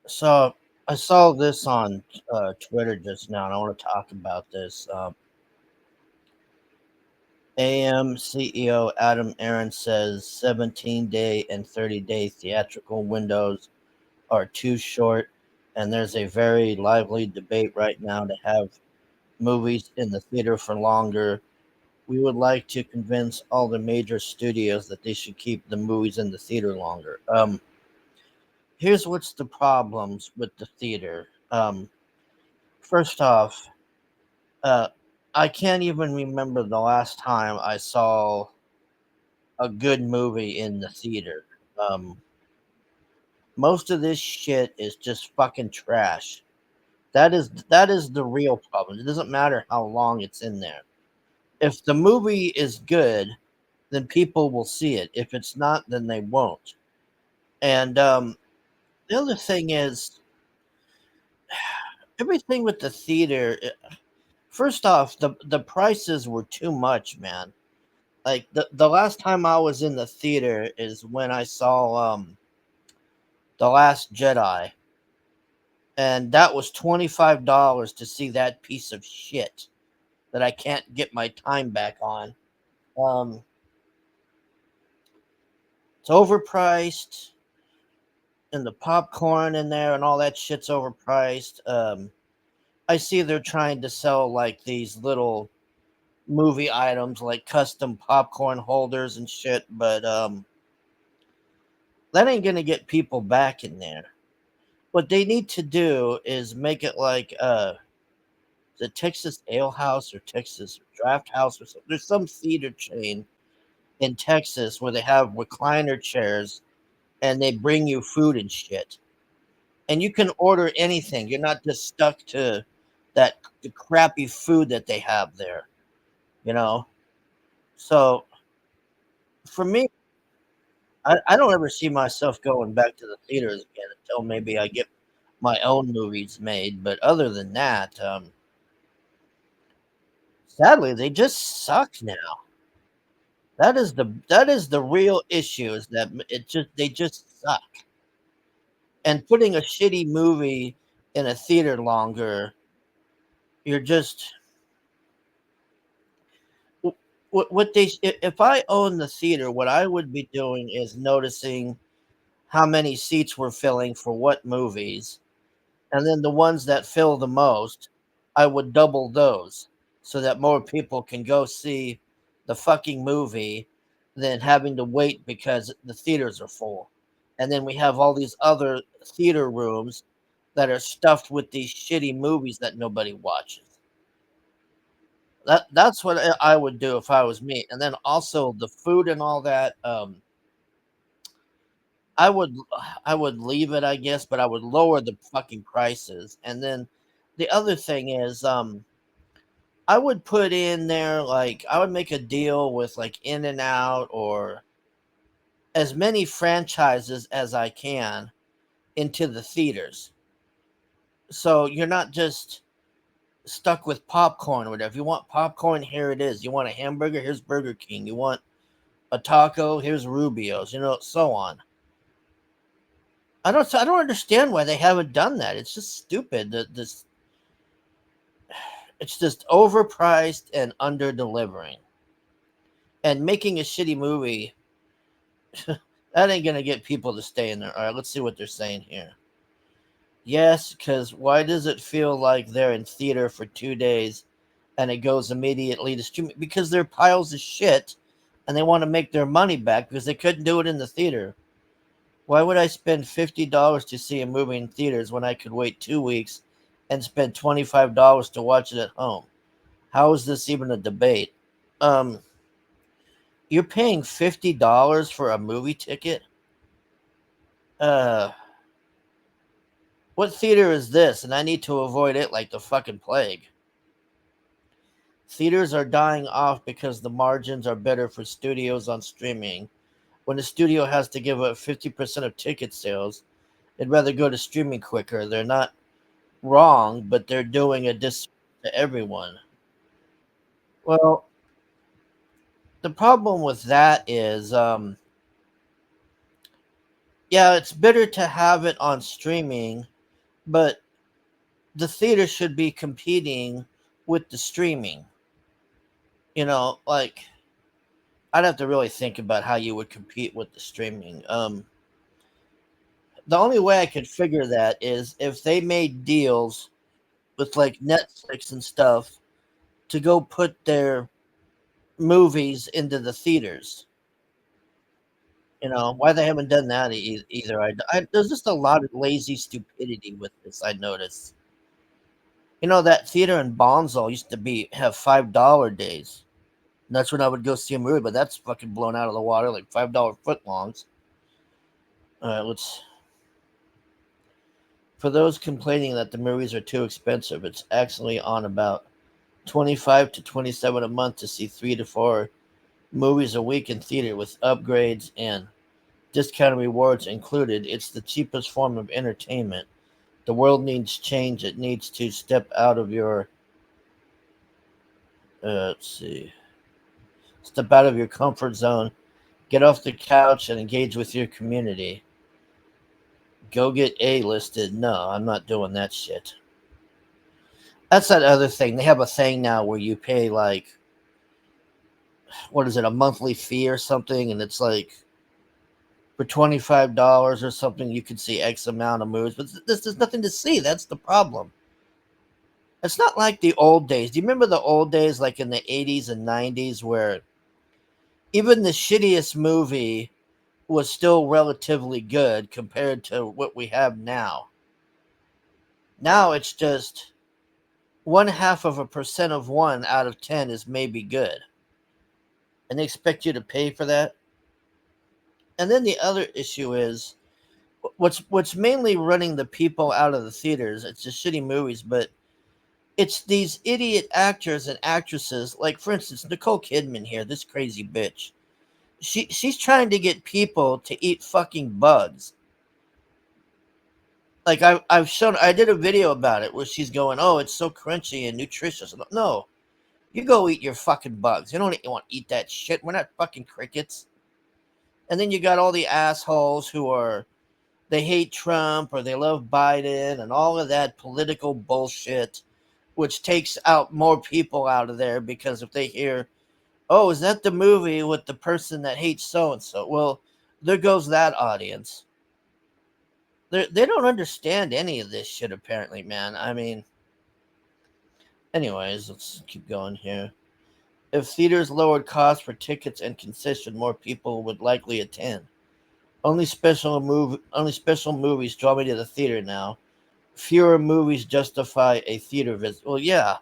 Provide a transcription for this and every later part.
So I saw this on Twitter just now, and I want to talk about this. AM CEO Adam Aaron says 17-day and 30-day theatrical windows are too short, and there's a very lively debate right now to have movies in the theater for longer. We would like to convince all the major studios that they should keep the movies in the theater longer. Here's what's the problems with the theater. First off, Uh, I can't even remember the last time I saw a good movie in the theater. Um, most of this shit is just fucking trash. That is the real problem. It doesn't matter how long it's in there. If the movie is good, then people will see it. If it's not, then they won't. And the other thing is everything with the theater. First off, the prices were too much, man. Like the last time I was in the theater is when I saw The Last Jedi, and that was $25 to see that piece of shit that I can't get my time back on. Um, it's overpriced, and the popcorn in there and all that shit's overpriced. I see they're trying to sell like these little movie items like custom popcorn holders and shit, but that ain't gonna get people back in there. What they need to do is make it like the Texas Ale House or Texas Draft House or something. There's some theater chain in Texas where they have recliner chairs and they bring you food and shit. And you can order anything. You're not just stuck to that the crappy food that they have there, you know? So for me, I don't ever see myself going back to the theaters again until maybe I get my own movies made. But other than that, sadly, they just suck now. That is the real issue is that they just suck. And putting a shitty movie in a theater longer, you're just what they if I own the theater, what I would be doing is noticing how many seats we're filling for what movies, and then the ones that fill the most, I would double those so that more people can go see the fucking movie than having to wait because the theaters are full. And then we have all these other theater rooms that are stuffed with these shitty movies that nobody watches. That's what I would do if I was me. And then also the food and all that. I would I would leave it, I guess, but I would lower the fucking prices. And then the other thing is, I would put in there like I would make a deal with like In and Out or as many franchises as I can into the theaters. So you're not just stuck with popcorn or whatever. You want popcorn, here it is. You want a hamburger, here's Burger King. You want a taco, here's Rubio's, so on. I don't understand why they haven't done that. It's just stupid. It's just overpriced and under delivering. And making a shitty movie that ain't gonna get people to stay in there. All right, let's see what they're saying here. Yes, because why does it feel like they're in theater for 2 days and it goes immediately to streaming? Because they're piles of shit and they want to make their money back because they couldn't do it in the theater. Why would I spend $50 to see a movie in theaters when I could wait 2 weeks and spend $25 to watch it at home? How is this even a debate? Um, you're paying $50 for a movie ticket? Uh, what theater is this? And I need to avoid it like the fucking plague. Theaters are dying off because the margins are better for studios on streaming. When a studio has to give up 50% of ticket sales, they'd rather go to streaming quicker. They're not wrong, but they're doing a disservice to everyone. Well, the problem with that is, yeah, it's better to have it on streaming, but the theater should be competing with the streaming. Like I'd have to really think about how you would compete with the streaming. The only way I could figure that is if they made deals with like Netflix and stuff to go put their movies into the theaters. Why they haven't done that either. There's just a lot of lazy stupidity with this. I noticed. That theater in Bonzel used to have $5 days. And that's when I would go see a movie, but that's fucking blown out of the water, like $5 footlongs. Let's. For those complaining that the movies are too expensive, it's actually on about 25 to 27 a month to see 3 to 4 movies a week in theater with upgrades and discounted rewards included. It's the cheapest form of entertainment. The world needs change. It needs to step out of your step out of your comfort zone. Get off the couch and engage with your community. Go get A-listed. No, I'm not doing that shit. That's that other thing. They have a thing now where you pay like, what is it, a monthly fee or something, and it's like for $25 or something you can see X amount of movies, but there's nothing to see. That's the problem. It's not like the old days. Do you remember the old days, like in the 80s and 90s, where even the shittiest movie was still relatively good compared to what we have now? Now it's just 0.5% of 1 out of 10 is maybe good, and they expect you to pay for that. And then the other issue is what's mainly running the people out of the theaters. It's the shitty movies, but it's these idiot actors and actresses. Like, for instance, Nicole Kidman here, this crazy bitch. She's trying to get people to eat fucking bugs. Like I did a video about it where she's going, "Oh, it's so crunchy and nutritious." No, you go eat your fucking bugs. You don't want to eat that shit. We're not fucking crickets. And then you got all the assholes they hate Trump or they love Biden and all of that political bullshit, which takes out more people out of there because if they hear, "Oh, is that the movie with the person that hates so and so?" Well, there goes that audience. They don't understand any of this shit, apparently, man. I mean, anyways, let's keep going here. If theaters lowered costs for tickets and concession, more people would likely attend. Only special movies draw me to the theater now. Fewer movies justify a theater visit. Well, yeah,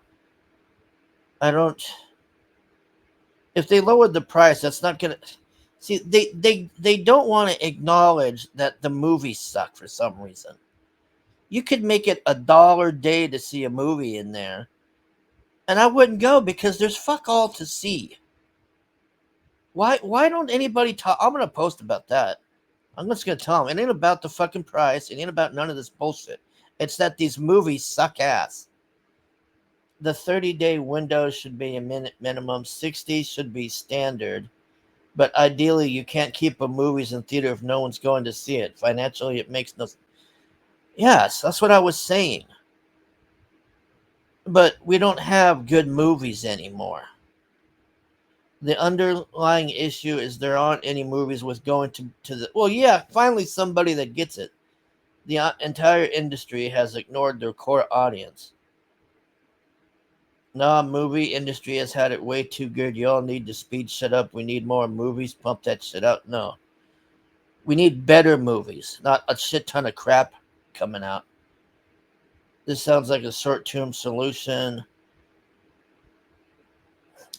I don't. If they lowered the price, that's not gonna. See, they don't want to acknowledge that the movies suck for some reason. You could make it $1 a day to see a movie in there, and I wouldn't go because there's fuck all to see. Why don't anybody talk? I'm gonna post about that. I'm just gonna tell them it ain't about the fucking price. It ain't about none of this bullshit. It's that these movies suck ass. The 30-day window should be a minimum. 60 should be standard. But ideally, you can't keep a movies in theater if no one's going to see it. Financially, it makes no. Yes, that's what I was saying. But we don't have good movies anymore. The underlying issue is there aren't any movies with going to the. Well, yeah, finally somebody that gets it. The entire industry has ignored their core audience. Nah, movie industry has had it way too good. Y'all need to speed shit up. We need more movies. Pump that shit out. No. We need better movies, not a shit ton of crap coming out. This sounds like a short-term solution.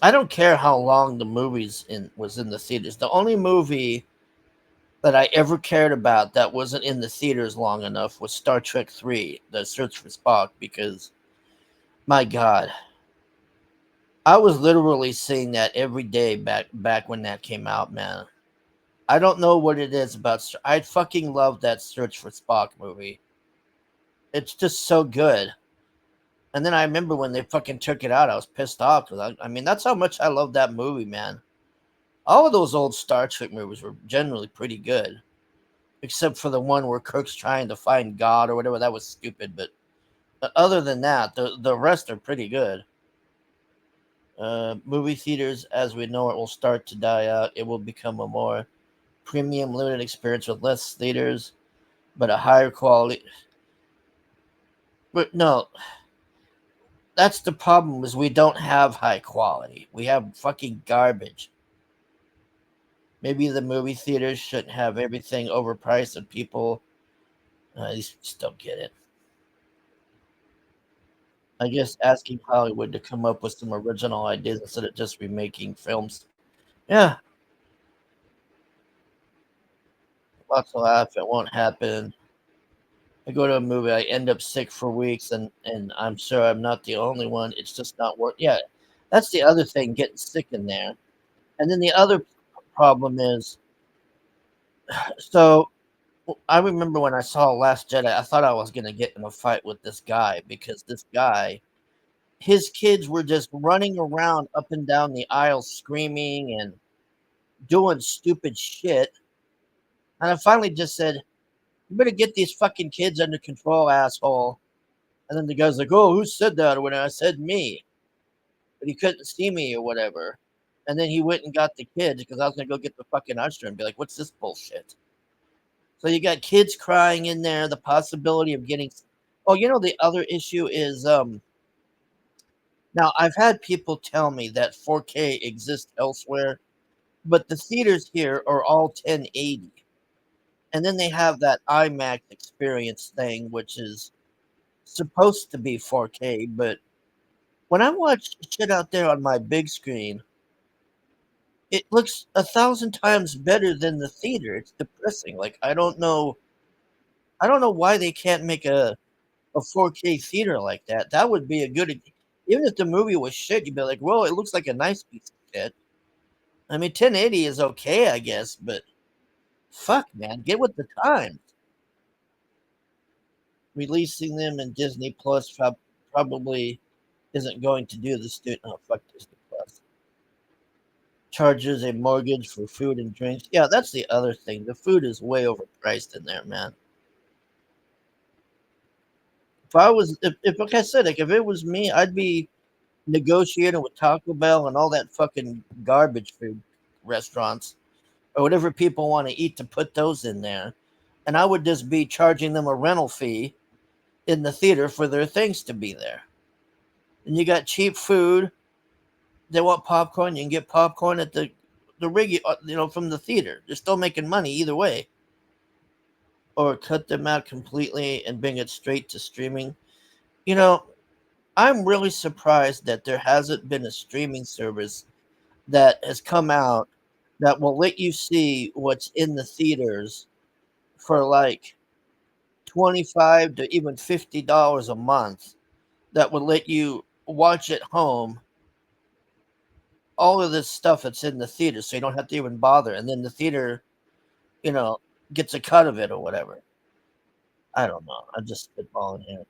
I don't care how long the was in the theaters. The only movie that I ever cared about that wasn't in the theaters long enough was Star Trek 3, The Search for Spock, because, my God, I was literally seeing that every day back when that came out, man. I don't know what it is about. I fucking love that Search for Spock movie. It's just so good. And then I remember when they fucking took it out, I was pissed off because I mean that's how much I love that movie, man. All of those old Star Trek movies were generally pretty good. except for the one where Kirk's trying to find God or whatever. That was stupid, but other than that, the rest are pretty good. Movie theaters, as we know it, will start to die out. It will become a more premium, limited experience with less theaters, but a higher quality. But no, that's the problem. Is we don't have high quality. We have fucking garbage. Maybe the movie theaters shouldn't have everything overpriced, and people just don't get it. I guess asking Hollywood to come up with some original ideas instead of just remaking films. Yeah, lots of laugh. It won't happen. I go to a movie, I end up sick for weeks, and I'm sure I'm not the only one. It's just not worth. Yeah, that's the other thing, getting sick in there. And then the other problem is, so I remember when I saw Last Jedi, I thought I was gonna get in a fight with this guy because this guy, his kids were just running around up and down the aisle screaming and doing stupid shit. And I finally just said, "You better get these fucking kids under control, asshole." And then the guy's like, "Oh, who said that?" When I said me, but he couldn't see me or whatever. And then he went and got the kids because I was gonna go get the fucking usher and be like, "What's this bullshit?" So you got kids crying in there. The possibility of getting. Oh, the other issue is now I've had people tell me that 4K exists elsewhere, but the theaters here are all 1080, and then they have that IMAX experience thing, which is supposed to be 4K, but when I watch shit out there on my big screen, it looks 1,000 times better than the theater. It's depressing. Like I don't know why they can't make a 4K theater like that. That would be a good. Even if the movie was shit, you'd be like, "Whoa, it looks like a nice piece of shit." I mean, 1080 is okay, I guess, but fuck, man, get with the times. Releasing them in Disney Plus probably isn't going to do this. Oh, fuck Disney Plus. Charges a mortgage for food and drinks. Yeah, that's the other thing. The food is way overpriced in there, man. If like I said, like if it was me, I'd be negotiating with Taco Bell and all that fucking garbage food restaurants or whatever people want to eat to put those in there, and I would just be charging them a rental fee in the theater for their things to be there. And you got cheap food. They want popcorn. You can get popcorn at the rig, from the theater. They're still making money either way. Or cut them out completely and bring it straight to streaming. You know, I'm really surprised that there hasn't been a streaming service that has come out that will let you see what's in the theaters for like 25 to even $50 a month, that would let you watch at home all of this stuff that's in the theater so you don't have to even bother, and then the theater, you know gets a cut of it or whatever. I don't know, I'm just spitballing here.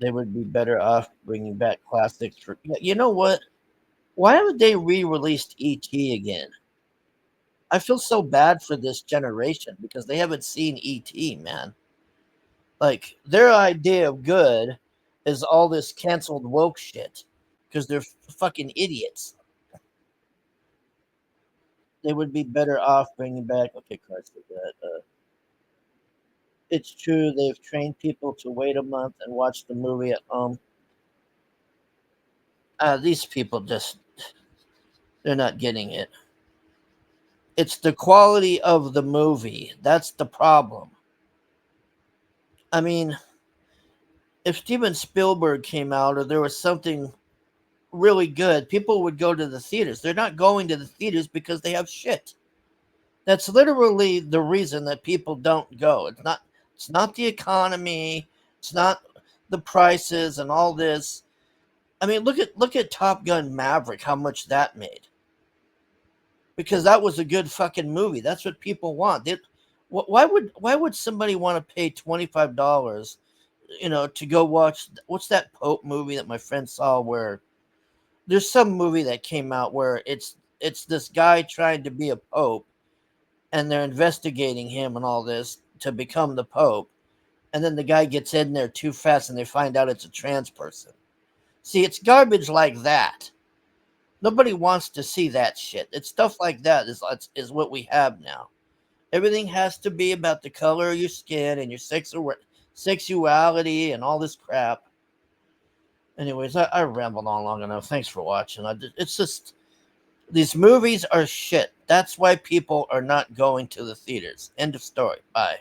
They would be better off bringing back classics. For you know what, why haven't they re-released ET again? I feel so bad for this generation because they haven't seen ET, man. Like their idea of good is all this canceled woke shit because they're fucking idiots. They would be better off bringing back. Okay, Christ, look at that. It's true they've trained people to wait a month and watch the movie at home. These people just they're not getting it. It's the quality of the movie that's the problem. I mean, if Steven Spielberg came out or there was something really good, people would go to the theaters. They're not going to the theaters because they have shit. That's literally the reason that people don't go. It's not the economy, it's not the prices and all this. I mean, look at Top Gun Maverick, how much that made. Because that was a good fucking movie. That's what people want. Why would somebody want to pay $25, to go watch what's that Pope movie that my friend saw where there's some movie that came out where it's this guy trying to be a pope, and they're investigating him and all this to become the Pope. And then the guy gets in there too fast and they find out it's a trans person. See, it's garbage like that. Nobody wants to see that shit. It's stuff like that is what we have now. Everything has to be about the color of your skin and your sexuality and all this crap. Anyways, I rambled on long enough. Thanks for watching. It's just these movies are shit. That's why people are not going to the theaters. End of story. Bye.